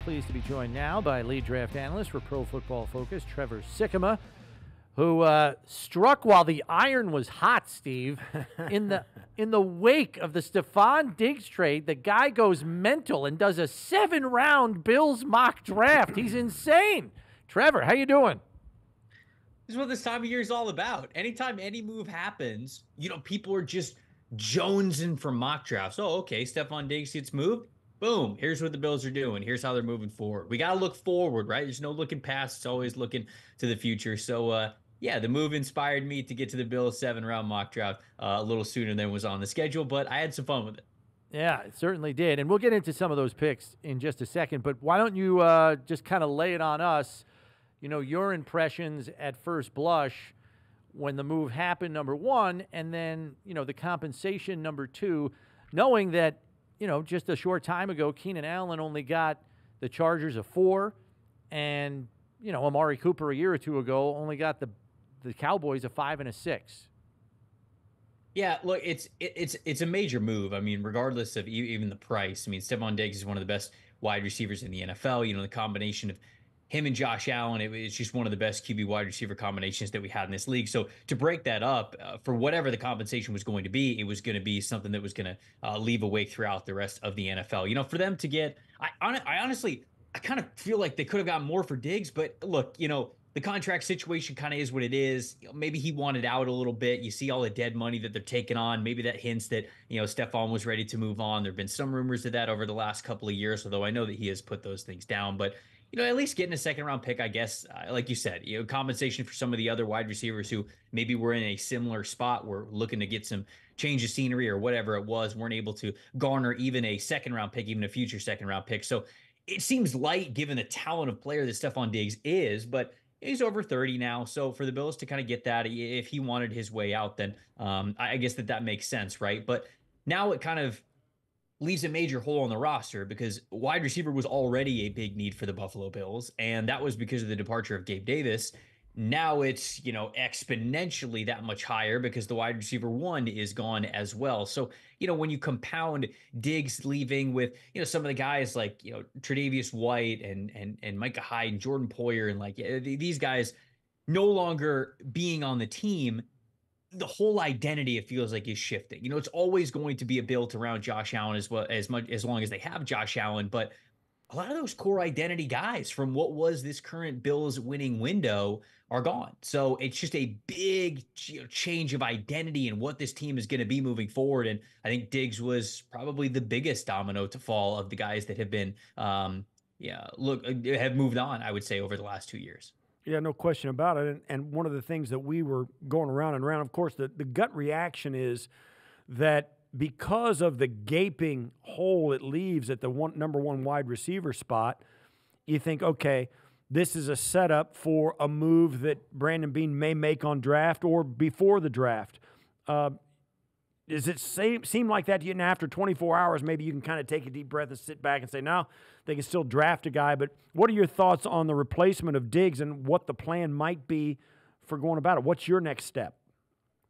Pleased to be joined now by lead draft analyst for Pro Football Focus, Trevor Sikkema, who struck while the iron was hot, Steve. In the wake of the Stefon Diggs trade, the guy goes mental and does a 7-round Bills mock draft. He's insane. Trevor, how you doing? This is what this time of year is all about. Anytime any move happens, people are just jonesing for mock drafts. Oh, okay, Stefon Diggs gets moved. Boom, here's what the Bills are doing. Here's how they're moving forward. We got to look forward, right? There's no looking past. It's always looking to the future. So, yeah, the move inspired me to get to the Bills 7-round mock draft a little sooner than was on the schedule, but I had some fun with it. Yeah, it certainly did. And we'll get into some of those picks in just a second. But why don't you just kind of lay it on us, your impressions at first blush when the move happened, number one, and then, the compensation, number two, knowing that, just a short time ago, Keenan Allen only got the Chargers a 4, and, Amari Cooper a year or two ago only got the Cowboys a 5 and a 6. Yeah, look, it's a major move. I mean, regardless of even the price. I mean, Stefon Diggs is one of the best wide receivers in the NFL. The combination of him and Josh Allen, it's just one of the best QB wide receiver combinations that we had in this league. So to break that up, for whatever the compensation was going to be, it was going to be something that was going to leave a wake throughout the rest of the NFL. For them to get, I honestly, I kind of feel like they could have gotten more for Diggs, but look, the contract situation kind of is what it is. Maybe he wanted out a little bit. You see all the dead money that they're taking on. Maybe that hints that, Stefon was ready to move on. There have been some rumors of that over the last couple of years, although I know that he has put those things down. But at least getting a second-round pick, I guess, like you said, compensation for some of the other wide receivers who maybe were in a similar spot, were looking to get some change of scenery or whatever it was, weren't able to garner even a second-round pick, even a future second-round pick. So it seems light given the talent of player that Stefon Diggs is, but he's over 30 now. So for the Bills to kind of get that, if he wanted his way out, then I guess that makes sense, right? But now it kind of leaves a major hole on the roster because wide receiver was already a big need for the Buffalo Bills, and that was because of the departure of Gabe Davis. Now it's, exponentially that much higher because the wide receiver one is gone as well. So, when you compound Diggs leaving with, some of the guys like, Tre'Davious White and Micah Hyde and Jordan Poyer and like these guys no longer being on the team, the whole identity, it feels like, is shifting. It's always going to be built around Josh Allen as long as they have Josh Allen. But a lot of those core identity guys from what was this current Bills winning window are gone. So it's just a big change of identity and what this team is going to be moving forward. And I think Diggs was probably the biggest domino to fall of the guys that have been, have moved on, I would say, over the last 2 years. Yeah, no question about it. And one of the things that we were going around and around, of course, the gut reaction is that because of the gaping hole it leaves at the number one wide receiver spot, you think, okay, this is a setup for a move that Brandon Beane may make on draft or before the draft. Does it seem like that to you? And after 24 hours, maybe you can kind of take a deep breath and sit back and say, no, they can still draft a guy. But what are your thoughts on the replacement of Diggs and what the plan might be for going about it? What's your next step?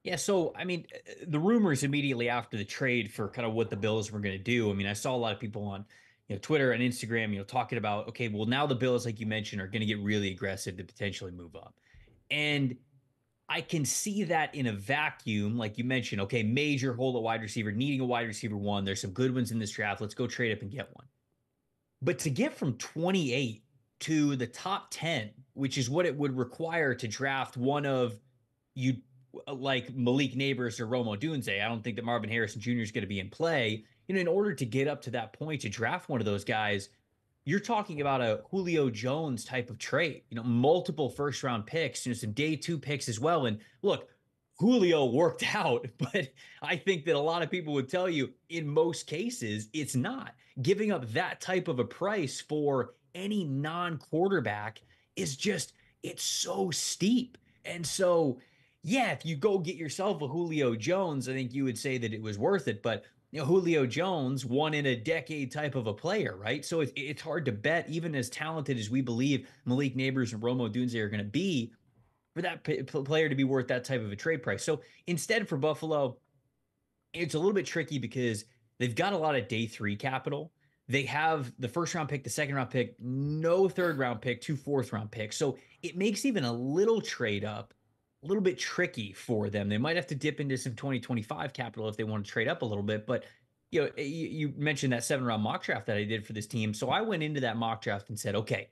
Yeah, so, I mean, the rumors immediately after the trade for kind of what the Bills were going to do, I mean, I saw a lot of people on Twitter and Instagram, talking about, okay, well, now the Bills, like you mentioned, are going to get really aggressive to potentially move up. And I can see that in a vacuum, like you mentioned, okay, major hole at wide receiver, needing a wide receiver one. There's some good ones in this draft. Let's go trade up and get one. But to get from 28 to the top 10, which is what it would require to draft one of you, like Malik Neighbors or Rome Odunze. I don't think that Marvin Harrison Jr. is going to be in play. In order to get up to that point to draft one of those guys, you're talking about a Julio Jones type of trade, multiple first round picks, some day 2 picks as well. And look, Julio worked out, but I think that a lot of people would tell you in most cases, it's not. Giving up that type of a price for any non-quarterback is just, it's so steep. And so, yeah, if you go get yourself a Julio Jones, I think you would say that it was worth it. But Julio Jones, one in a decade type of a player, right? So it's hard to bet, even as talented as we believe Malik Neighbors and Rome Odunze are going to be, for that player to be worth that type of a trade price. So instead for Buffalo, it's a little bit tricky because they've got a lot of day 3 capital. They have the first round pick, the second round pick, no third round pick, 2 fourth round picks. So it makes even a little trade up a little bit tricky for them. They might have to dip into some 2025 capital if they want to trade up a little bit. But you mentioned that 7 round mock draft that I did for this team. So I went into that mock draft and said, okay,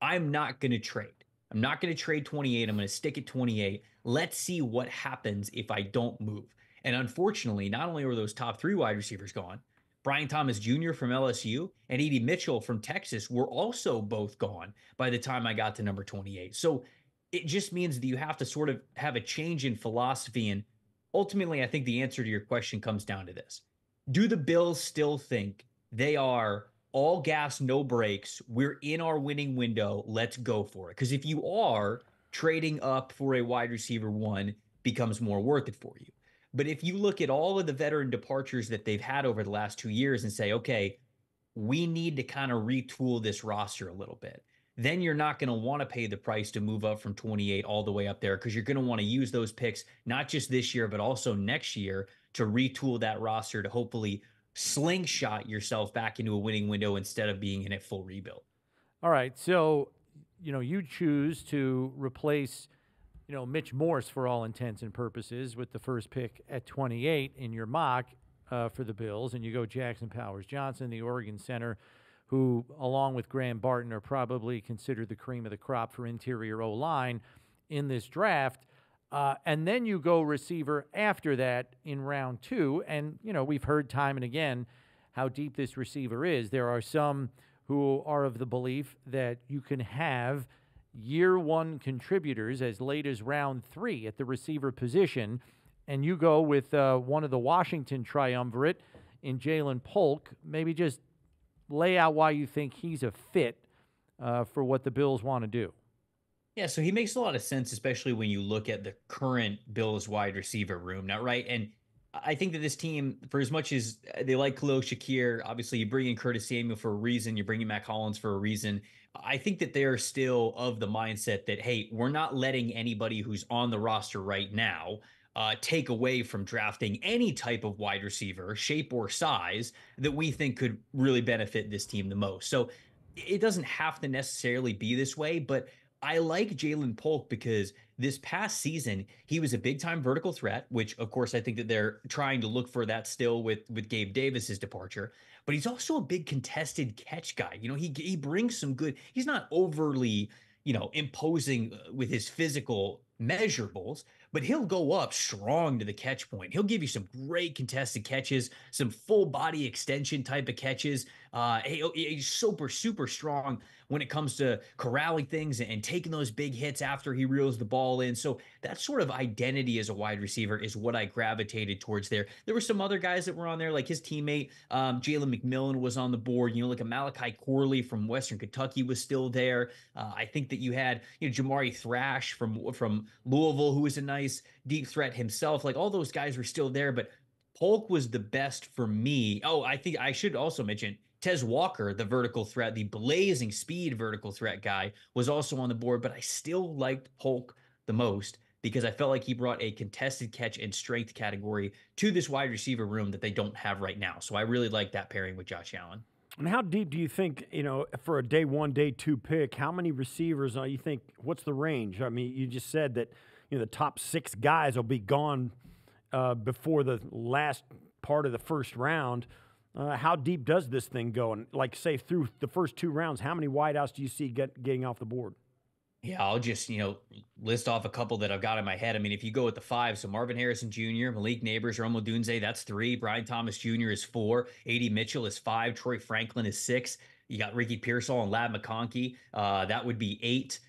I'm not going to trade. I'm not going to trade 28. I'm going to stick at 28. Let's see what happens if I don't move. And unfortunately, not only were those top 3 wide receivers gone, Brian Thomas Jr. from LSU and Edie Mitchell from Texas were also both gone by the time I got to number 28. So it just means that you have to sort of have a change in philosophy. And ultimately, I think the answer to your question comes down to this. Do the Bills still think they are all gas, no brakes? We're in our winning window. Let's go for it. Because if you are, trading up for a wide receiver 1 becomes more worth it for you. But if you look at all of the veteran departures that they've had over the last 2 years and say, okay, we need to kind of retool this roster a little bit, then you're not going to want to pay the price to move up from 28 all the way up there, because you're going to want to use those picks, not just this year, but also next year, to retool that roster to hopefully slingshot yourself back into a winning window instead of being in a full rebuild. All right. So, you choose to replace, Mitch Morse for all intents and purposes with the first pick at 28 in your mock for the Bills, and you go Jackson Powers Johnson, the Oregon center, who, along with Graham Barton, are probably considered the cream of the crop for interior O-line in this draft. And then you go receiver after that in round 2. And, we've heard time and again how deep this receiver is. There are some who are of the belief that you can have year 1 contributors as late as round 3 at the receiver position. And you go with one of the Washington triumvirate in Ja'Lynn Polk. Maybe just lay out why you think he's a fit for what the Bills want to do. Yeah, so he makes a lot of sense, especially when you look at the current Bills wide receiver room now, right? And I think that this team, for as much as they like Khalil Shakir, obviously you bring in Curtis Samuel for a reason, you're bringing Mac Hollins for a reason. I think that they're still of the mindset that, hey, we're not letting anybody who's on the roster right now take away from drafting any type of wide receiver, shape or size, that we think could really benefit this team the most. So it doesn't have to necessarily be this way, but I like Ja'Lynn Polk because this past season, he was a big-time vertical threat, which, of course, I think that they're trying to look for that still with Gabe Davis's departure. But he's also a big contested catch guy. He brings some good. He's not overly, imposing with his physical measurables, but he'll go up strong to the catch point. He'll give you some great contested catches, some full body extension type of catches. He's super, super strong when it comes to corralling things and taking those big hits after he reels the ball in. So that sort of identity as a wide receiver is what I gravitated towards there. There were some other guys that were on there, like his teammate, Jalen McMillan was on the board. Like a Malachi Corley from Western Kentucky was still there. I think that you had, Jamari Thrash from Louisville, who was a nice deep threat himself. Like all those guys were still there, but Polk was the best for me. Oh, I think I should also mention Tez Walker, the vertical threat, the blazing speed vertical threat guy, was also on the board, but I still liked Polk the most because I felt like he brought a contested catch and strength category to this wide receiver room that they don't have right now. So I really like that pairing with Josh Allen. And how deep do you think, for a day 1, day 2 pick, how many receivers you think, what's the range? I mean, you just said that, the top 6 guys will be gone before the last part of the first round. How deep does this thing go? And say through the first 2 rounds, how many wideouts do you see getting off the board? Yeah, I'll just, list off a couple that I've got in my head. I mean, if you go with the 5, so Marvin Harrison Jr., Malik Neighbors, Rome Odunze, that's 3. Brian Thomas Jr. is 4. A.D. Mitchell is 5. Troy Franklin is 6. You got Ricky Pearsall and Lab McConkey. That would be 8.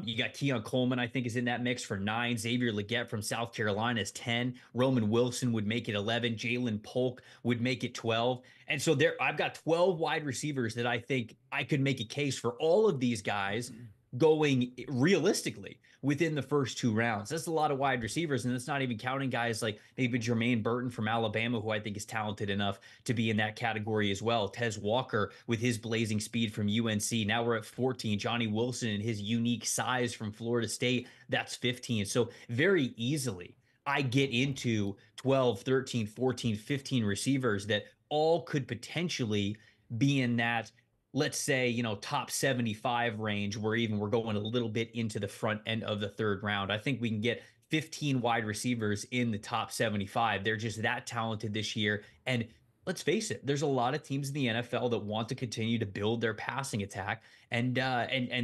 You got Keon Coleman, I think, is in that mix for 9. Xavier Legette from South Carolina is 10. Roman Wilson would make it 11. Ja'Lynn Polk would make it 12. And so I've got 12 wide receivers that I think I could make a case for all of these guys going realistically within the first 2 rounds. That's a lot of wide receivers, and that's not even counting guys like maybe Jermaine Burton from Alabama, who I think is talented enough to be in that category as well. Tez Walker with his blazing speed from UNC. Now we're at 14. Johnny Wilson and his unique size from Florida State. That's 15. So very easily I get into 12, 13, 14, 15 receivers that all could potentially be in that, let's say, top 75 range, where even we're going a little bit into the front end of the third round. I think we can get 15 wide receivers in the top 75. They're just that talented this year. And let's face it, there's a lot of teams in the NFL that want to continue to build their passing attack, and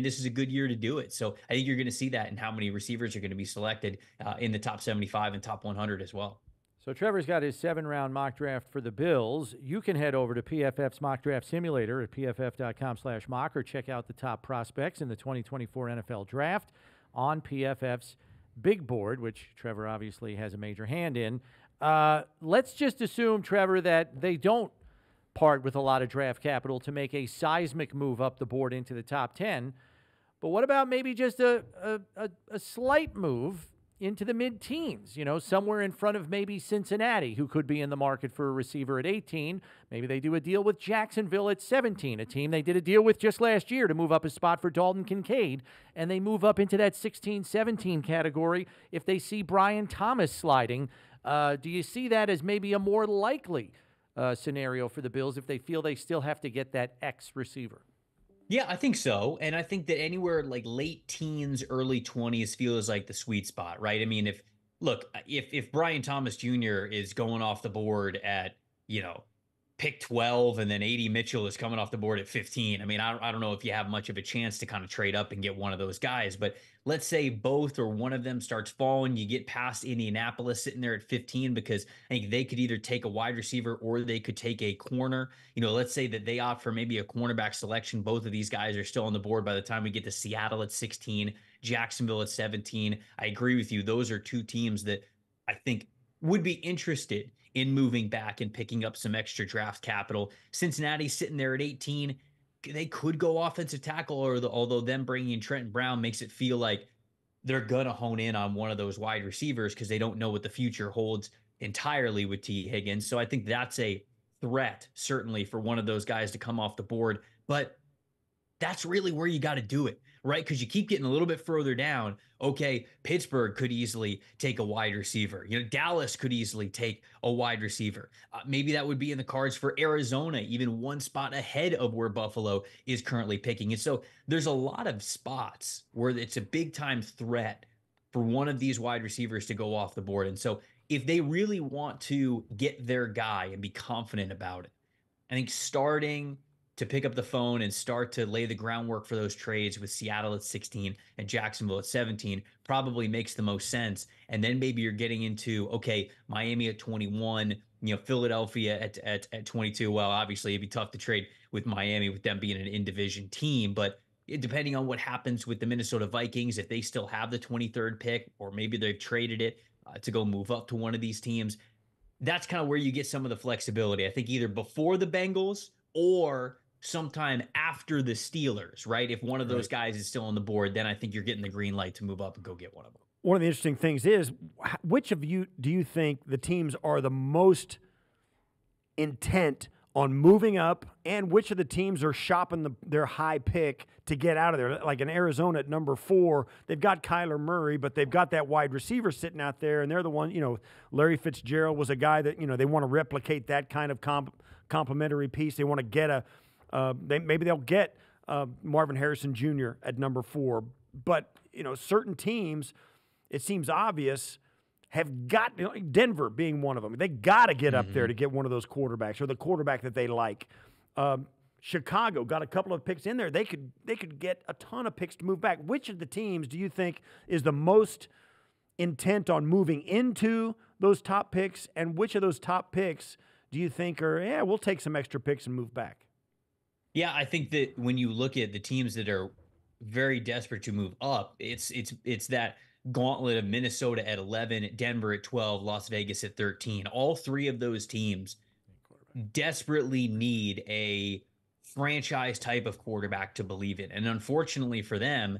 this is a good year to do it. So I think you're going to see that in how many receivers are going to be selected in the top 75 and top 100 as well. So Trevor's got his 7-round mock draft for the Bills. You can head over to PFF's mock draft simulator at pff.com/mock or check out the top prospects in the 2024 NFL Draft on PFF's big board, which Trevor obviously has a major hand in. Let's just assume, Trevor, that they don't part with a lot of draft capital to make a seismic move up the board into the top 10. But what about maybe just a slight move into the mid-teens, somewhere in front of maybe Cincinnati, who could be in the market for a receiver at 18. Maybe they do a deal with Jacksonville at 17, a team they did a deal with just last year to move up a spot for Dalton Kincaid, and they move up into that 16-17 category if they see Brian Thomas sliding. Do you see that as maybe a more likely scenario for the Bills if they feel they still have to get that X receiver? Yeah, I think so. And I think that anywhere like late teens, early 20s feels like the sweet spot, right? I mean, if Brian Thomas Jr. is going off the board at, pick 12 and then A.D. Mitchell is coming off the board at 15. I mean, I don't know if you have much of a chance to kind of trade up and get one of those guys, but let's say both or one of them starts falling, you get past Indianapolis sitting there at 15, because I think they could either take a wide receiver or they could take a corner. Let's say that they opt for maybe a cornerback selection. Both of these guys are still on the board by the time we get to Seattle at 16, Jacksonville at 17. I agree with you. Those are two teams that I think would be interested in moving back and picking up some extra draft capital. Cincinnati's sitting there at 18. They could go offensive tackle, although them bringing in Trenton Brown makes it feel like they're going to hone in on one of those wide receivers because they don't know what the future holds entirely with T. Higgins. So I think that's a threat, certainly, for one of those guys to come off the board. But that's really where you got to do it, right? Because you keep getting a little bit further down. Okay, Pittsburgh could easily take a wide receiver. Dallas could easily take a wide receiver. Maybe that would be in the cards for Arizona, even one spot ahead of where Buffalo is currently picking. And so there's a lot of spots where it's a big time threat for one of these wide receivers to go off the board. And so if they really want to get their guy and be confident about it, I think starting to pick up the phone and start to lay the groundwork for those trades with Seattle at 16 and Jacksonville at 17 probably makes the most sense. And then maybe you're getting into, okay, Miami at 21, Philadelphia at 22. Well, obviously it'd be tough to trade with Miami with them being an in-division team, but depending on what happens with the Minnesota Vikings, if they still have the 23rd pick, or maybe they've traded it to go move up to one of these teams, that's kind of where you get some of the flexibility. I think either before the Bengals or sometime after the Steelers, right? If one of those guys is still on the board, then I think you're getting the green light to move up and go get one of them. One of the interesting things is, which of you do you think the teams are the most intent on moving up, and which of the teams are shopping their high pick to get out of there? Like in Arizona at number 4, they've got Kyler Murray, but they've got that wide receiver sitting out there, and they're the one, Larry Fitzgerald was a guy that, they want to replicate that kind of complementary piece. They want to get maybe they'll get Marvin Harrison Jr. at number 4. But, certain teams, it seems obvious, have got, Denver being one of them. They got to get up there to get one of those quarterbacks, or the quarterback that they like. Chicago got a couple of picks in there. They could get a ton of picks to move back. Which of the teams do you think is the most intent on moving into those top picks, and which of those top picks do you think are, we'll take some extra picks and move back? Yeah, I think that when you look at the teams that are very desperate to move up, it's that gauntlet of Minnesota at 11, Denver at 12, Las Vegas at 13. All three of those teams desperately need a franchise type of quarterback to believe in. And unfortunately for them,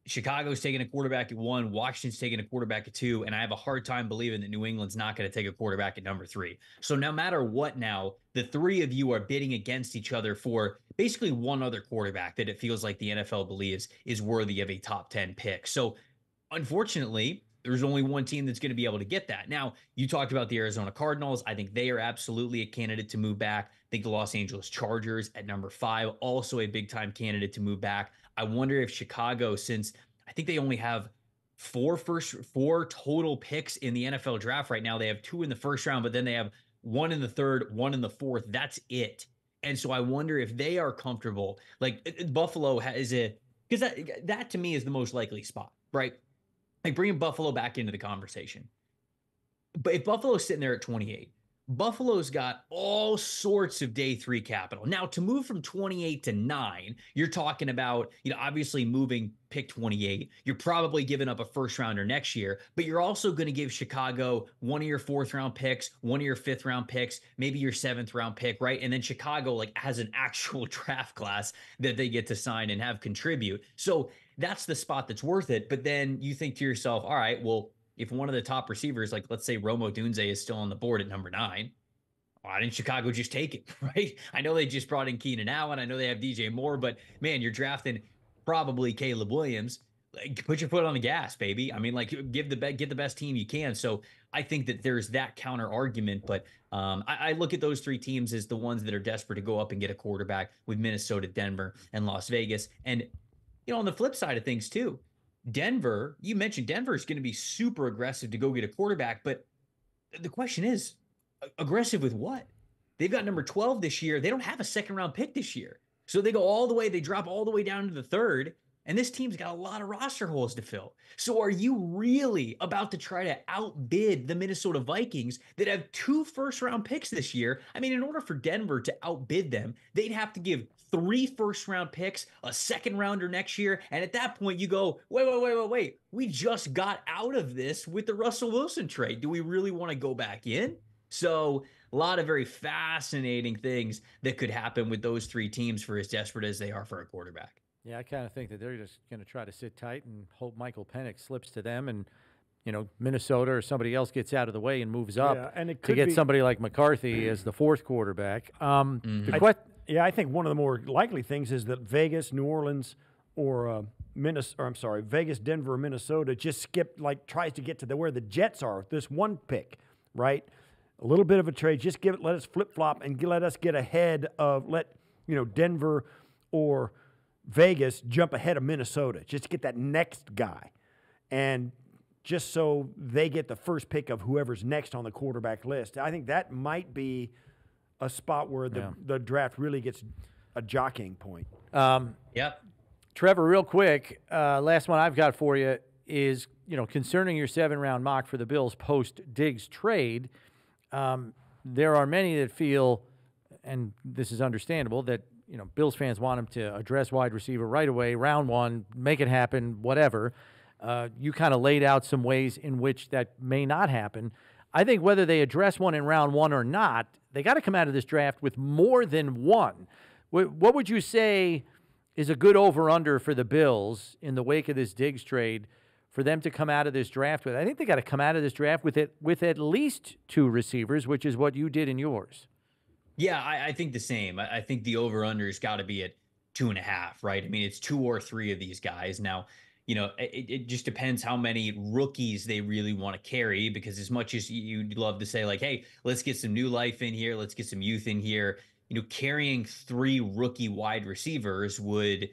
Chicago's taking a quarterback at 1, Washington's taking a quarterback at 2, and I have a hard time believing that New England's not going to take a quarterback at number 3. So no matter what now, the three of you are bidding against each other for basically one other quarterback that it feels like the NFL believes is worthy of a top 10 pick. So unfortunately, there's only one team that's going to be able to get that. Now, you talked about the Arizona Cardinals. I think they are absolutely a candidate to move back. I think the Los Angeles Chargers at number 5, also a big-time candidate to move back. I wonder if Chicago, since I think they only have four total picks in the NFL draft right now. They have 2 in the first round, but then they have 1 in the third, 1 in the fourth. That's it. And so I wonder if they are comfortable. Like Buffalo has a, because that to me is the most likely spot, right? Like bringing Buffalo back into the conversation. But if Buffalo's sitting there at 28, Buffalo's got all sorts of day 3 capital. Now, to move from 28 to 9, you're talking about, obviously moving pick 28. You're probably giving up a first rounder next year, but you're also going to give Chicago one of your 4th round picks, one of your 5th round picks, maybe your 7th round pick, right? And then Chicago has an actual draft class that they get to sign and have contribute. So that's the spot that's worth it. But then you think to yourself, all right, well, if one of the top receivers, like let's say Romo Dunze, is still on the board at number 9, why didn't Chicago just take it, right? I know they just brought in Keenan Allen. I know they have DJ Moore, but man, you're drafting probably Caleb Williams. Put your foot on the gas, baby. I mean, get the best team you can. So I think that there's that counter argument, but I look at those 3 teams as the ones that are desperate to go up and get a quarterback, with Minnesota, Denver, and Las Vegas. And on the flip side of things too, Denver, you mentioned Denver is going to be super aggressive to go get a quarterback, but the question is, aggressive with what? They've got number 12 this year. They don't have a 2nd round pick this year. So they go all the way, they drop all the way down to the 3rd, and this team's got a lot of roster holes to fill. So are you really about to try to outbid the Minnesota Vikings that have 2 first round picks this year? I mean, in order for Denver to outbid them, they'd have to give 3 first round picks, a 2nd rounder next year. And at that point you go, wait. We just got out of this with the Russell Wilson trade. Do we really want to go back in? So a lot of very fascinating things that could happen with those 3 teams for as desperate as they are for a quarterback. Yeah, I kind of think that they're just going to try to sit tight and hope Michael Penix slips to them, and Minnesota or somebody else gets out of the way and moves up and it to could get be somebody like McCarthy as the 4th quarterback. I think one of the more likely things is that Vegas, New Orleans, or Vegas, Denver, or Minnesota just tries to get to where the Jets are. This 1 pick, right? A little bit of a trade. Just let us flip flop and let us get ahead of Denver or Vegas jump ahead of Minnesota, just to get that next guy, and just so they get the first pick of whoever's next on the quarterback list. I think that might be a spot where the draft really gets a jockeying point. Yep. Trevor, real quick, last one I've got for you is, concerning your 7-round mock for the Bills post Diggs trade. There are many that feel, and this is understandable, that Bills fans want him to address wide receiver right away, round 1, make it happen, whatever. You kind of laid out some ways in which that may not happen. I think whether they address one in round 1 or not, they got to come out of this draft with more than one. What would you say is a good over-under for the Bills in the wake of this Diggs trade for them to come out of this draft with? I think they got to come out of this draft with at least 2 receivers, which is what you did in yours. Yeah, I think the same. I think the over-under has got to be at 2.5, right? I mean, it's 2 or 3 of these guys. Now, it just depends how many rookies they really want to carry, because as much as you'd love to say, hey, let's get some new life in here, let's get some youth in here, carrying 3 rookie wide receivers would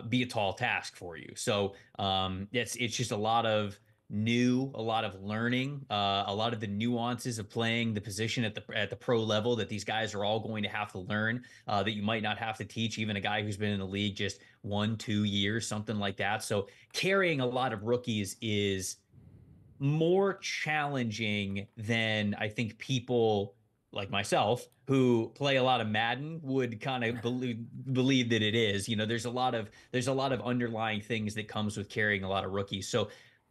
be a tall task for you. So it's just a lot of a lot of learning, a lot of the nuances of playing the position at the pro level that these guys are all going to have to learn, that you might not have to teach even a guy who's been in the league just 1-2 years, something like that. So carrying a lot of rookies is more challenging than I think people like myself who play a lot of Madden would kind of believe that it is. There's a lot of underlying things that comes with carrying a lot of rookies. So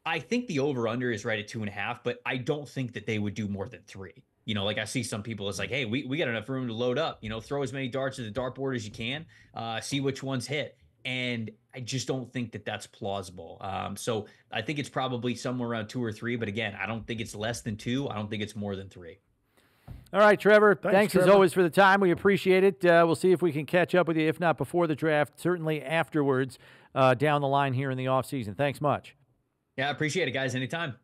I think the over-under is right at 2.5, but I don't think that they would do more than 3. I see some people, it's hey, we got enough room to load up, throw as many darts at the dartboard as you can, see which ones hit. And I just don't think that that's plausible. So I think it's probably somewhere around 2 or 3, but again, I don't think it's less than 2. I don't think it's more than 3. All right, Trevor. Thanks Trevor. As always for the time. We appreciate it. We'll see if we can catch up with you, if not before the draft, certainly afterwards down the line here in the offseason. Thanks much. Yeah, I appreciate it, guys. Anytime.